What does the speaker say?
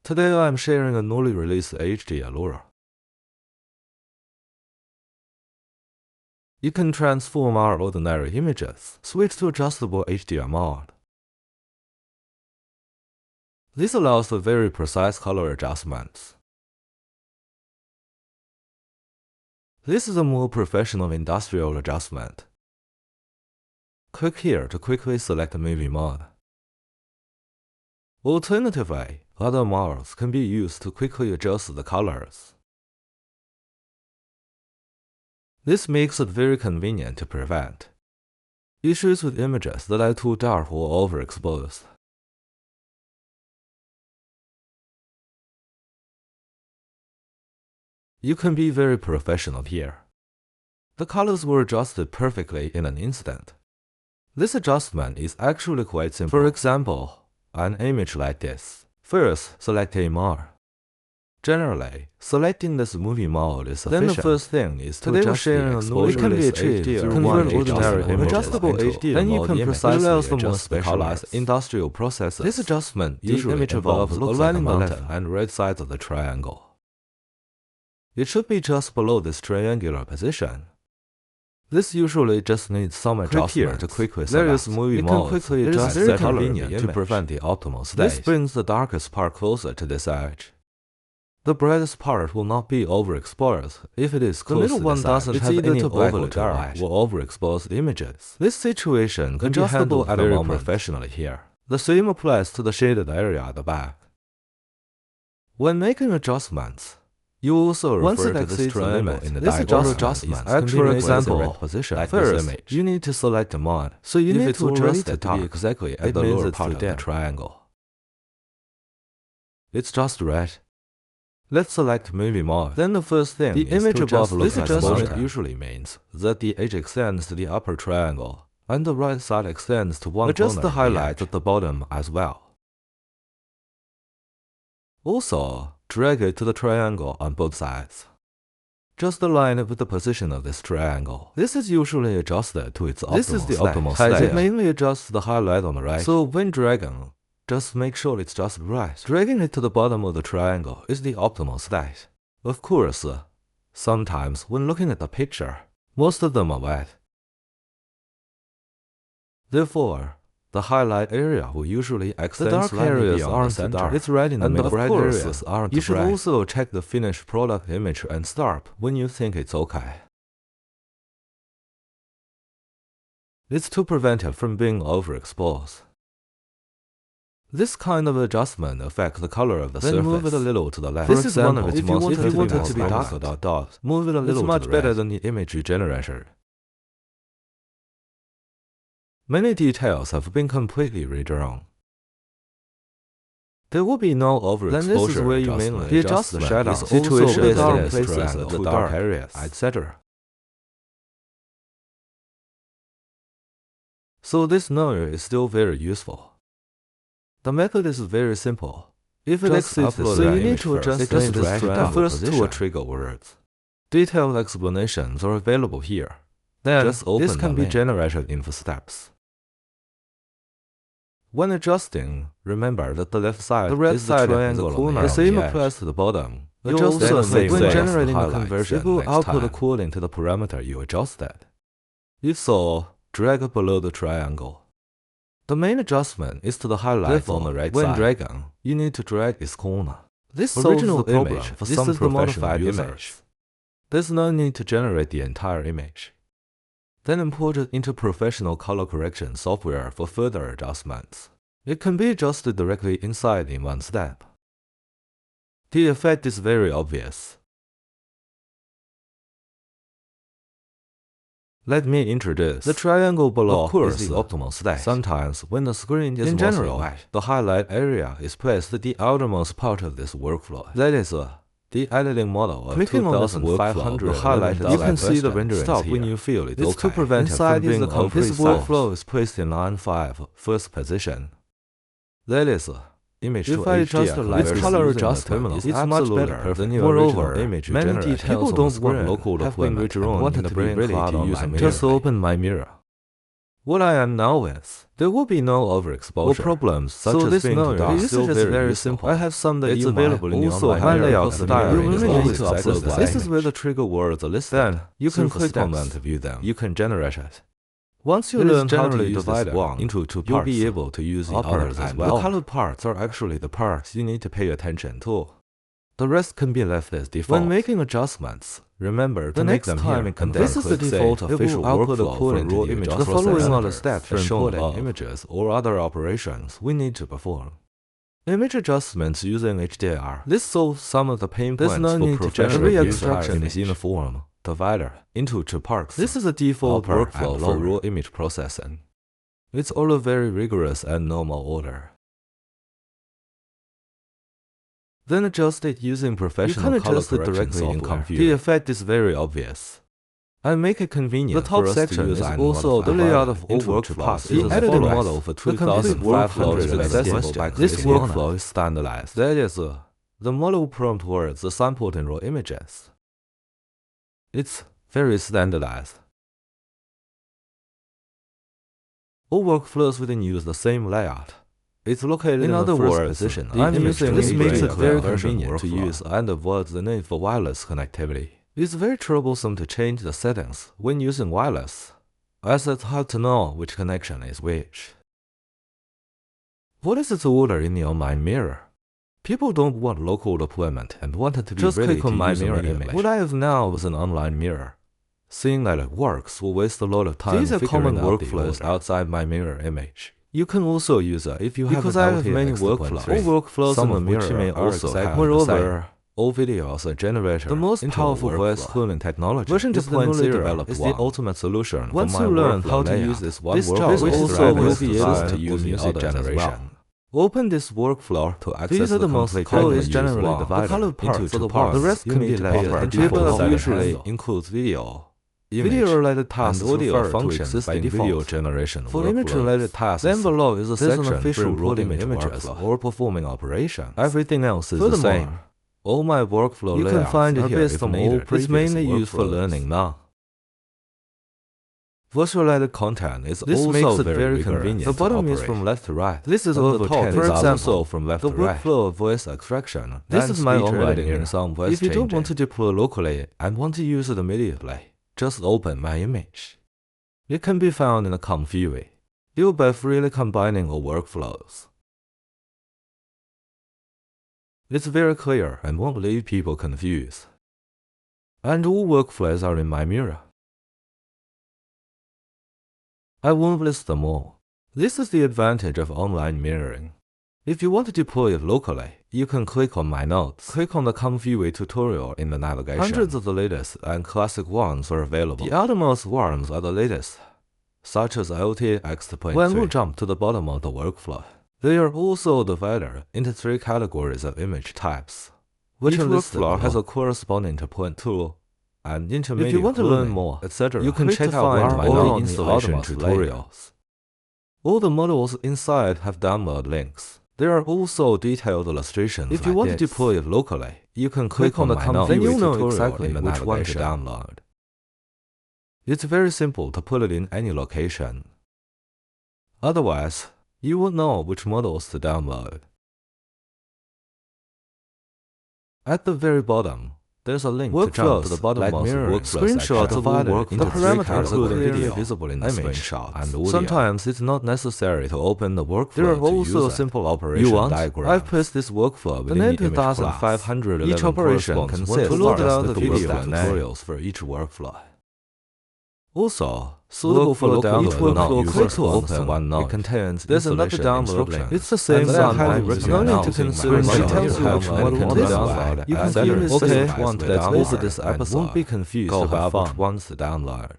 Today I'm sharing a newly released HDR LoRA. You can transform our ordinary images, switch to adjustable HDR mode. This allows for very precise color adjustments. This is a more professional industrial adjustment. Click here to quickly select movie mode. Alternatively, other modes can be used to quickly adjust the colors. This makes it very convenient to prevent issues with images that are too dark or overexposed. You can be very professional here. The colors were adjusted perfectly in an instant. This adjustment is actually quite simple. For example, an image like this. First, select a mode. Generally, selecting this movie mode is sufficient. Then the first thing is to adjust the exposure. It can be achieved through convert ordinary images adjustable HDR. Then you can precisely adjust the colors industrial processes. This adjustment usually involves aligning the left and right sides of the triangle. It should be just below this triangular position. This usually just needs some adjustment here to quickly select. There is movie mode. It is very convenient to prevent the optimal state. This brings the darkest part closer to this edge. The brightest part will not be overexposed if it is close to this edge. The middle one doesn't have any overly dark or overexposed images. This situation can be handled very professionally here. The same applies to the shaded area at the back. When making adjustments, you also refer to this triangle in the diagram. Adjustment for example, position. First, you need to select the mode, so you need to adjust it to be exactly at the lower part of the triangle. It's just right. Let's select movie mode. Then the first thing the image above this adjustment usually means that the edge extends to the upper triangle, and the right side extends to one corner. Adjust the highlight at the bottom as well. Also, drag it to the triangle on both sides. Just align it with the position of this triangle. This is usually adjusted to its optimal state. This is the optimal state. It mainly adjusts the highlight on the right. So when dragging, just make sure it's just right. Dragging it to the bottom of the triangle is the optimal state. Of course, sometimes when looking at the picture, most of them are white. Therefore, the highlight area will usually extend slightly beyond the center. The dark areas aren't too dark. It's right in the middle. The bright areas aren't too bright. You should also check the finished product image and stop when you think it's okay. It's to prevent it from being overexposed. This kind of adjustment affects the color of the surface. Then move it a little to the left. This is one of its most if you want it to be darker, move it a little to the right. It's much better than the image you generated. Many details have been completely redrawn. There will be no overexposure. Then this is where you mainly adjust the shadow situation, the dark places, the dark areas, etc. So this layer is still very useful. The method is very simple. If it exceeds this, so you need to adjust this first to trigger words. Detailed explanations are available here. Then this can be generated in steps. When adjusting, remember that the left side is the triangle. The same applies to the bottom. Adjust the same when generating the conversion. It will output according to the parameter you adjusted. If so, drag it below the triangle. The main adjustment is to the highlight on the right side. When dragging, you need to drag its corner. This original image for some is the modified image. There's no need to generate the entire image. Then import it into professional color correction software for further adjustments. It can be adjusted directly inside in one step. The effect is very obvious. Let me introduce. The triangle below is the optimal state. Sometimes, when the screen is mostly white, the highlight area is placed at the outermost part of this workflow. That is the editing model of 2500 highlighted. You can see the rendering. Stop when you feel it. It's to prevent it from being overexposed. This workflow is placed in line 5, first position. That is image to HDR. Its color adjustment is much better than your original image you generate. People don't want local deployment and want it to be ready to use immediately. Just open my mirror. what I am now with, there will be no overexposure or problems such as being too dark. This is very simple. I have some that it's available in the online layout style. You really need to upload this. This is where the trigger words are listed. Then you can click on them to view them. You can generate it. Once you learn how to use this one into two parts, you'll be able to use the others as well. The colored parts are actually the parts you need to pay attention to. The rest can be left as default. When making adjustments, remember to make them here. This is the default official workflow for raw image. The following are the steps for importing images or other operations we need to perform. Image adjustments using HDR. This solves some of the pain points for professional extraction is uniform, divider, into two parts. This is a default workflow for raw image processing. It's all a very rigorous and normal order. Then adjust it using professional color correction software. The effect is very obvious. And make it convenient. The top section is also the layout of all workflows. The edited model for 2,500 is accessible by this workflow is standardized. That is, the model prompt words are sampled in raw images. It's very standardized. All workflows within use the same layout. It's located in the first position. This makes it very convenient to use and avoids the need for wireless connectivity. It's very troublesome to change the settings when using wireless, as it's hard to know which connection is which. What is its order in the online mirror? People don't want local deployment and want it to be just ready click on my mirror image. What I have now is an online mirror. Seeing that it works will waste a lot of time. These are common workflows outside my mirror image. You can also use it if you have because I have many workflows. All workflows in the mirror may also have. Moreover, all videos are generated. The most powerful voice cloning technology version 2.0 is the ultimate solution. Once you learn how to use this one workflow, this also will be able to use music generation. Open this workflow to access the most code is generally divided into two parts. The rest can be left. The table usually includes video. Video-related tasks and audio functions by video generation. For image-related tasks, then below is a section for importing images or performing operation. Everything else is the same. All my workflow you can find it here based on all previous. It's mainly used for learning now. Voice-related content is also makes it very convenient. The bottom is from left to right. This is over the top. For example, from left to right. The workflow of voice extraction. This is my own writing in some voice. If you don't want to deploy locally and want to use it immediately, just open my image. It can be found in the ComfyUI. You'll be freely combining all workflows. It's very clear and won't leave people confused. And all workflows are in my mirror. I won't list them all. This is the advantage of online mirroring. If you want to deploy it locally, you can click on My Notes. Click on the ComfyUI tutorial in the navigation. Hundreds of the latest and classic ones are available. The outermost ones are the latest, such as IoT X2.3. When we jump to the bottom of the workflow, they are also divided into 3 categories of image types, which workflow has a corresponding to point 2 and intermediate. If you want to learn more, etc., you can check out my all installation tutorials. All the models inside have download links. There are also detailed illustrations. If you want to deploy it locally, you can click on the ComfyUI then you'll know exactly which one to download. It's very simple to put it in any location. Otherwise, you won't know which models to download. At the very bottom, there's a link to jump to the bottommost screenshots of all workflows. The parameters are clearly visible in the screenshot and audio. Sometimes it's not necessary to open the workflow. There are also simple operation diagrams. I've placed this workflow within the image class. 2511 each operation consists of the video tutorials for each workflow. Also, suitable for download. Each workflow click to open one node. It contains there's another download link. It's the same as I highly recommend. No need to consider details which model to download. You can view this want that over this episode. Won't be confused about which ones to download.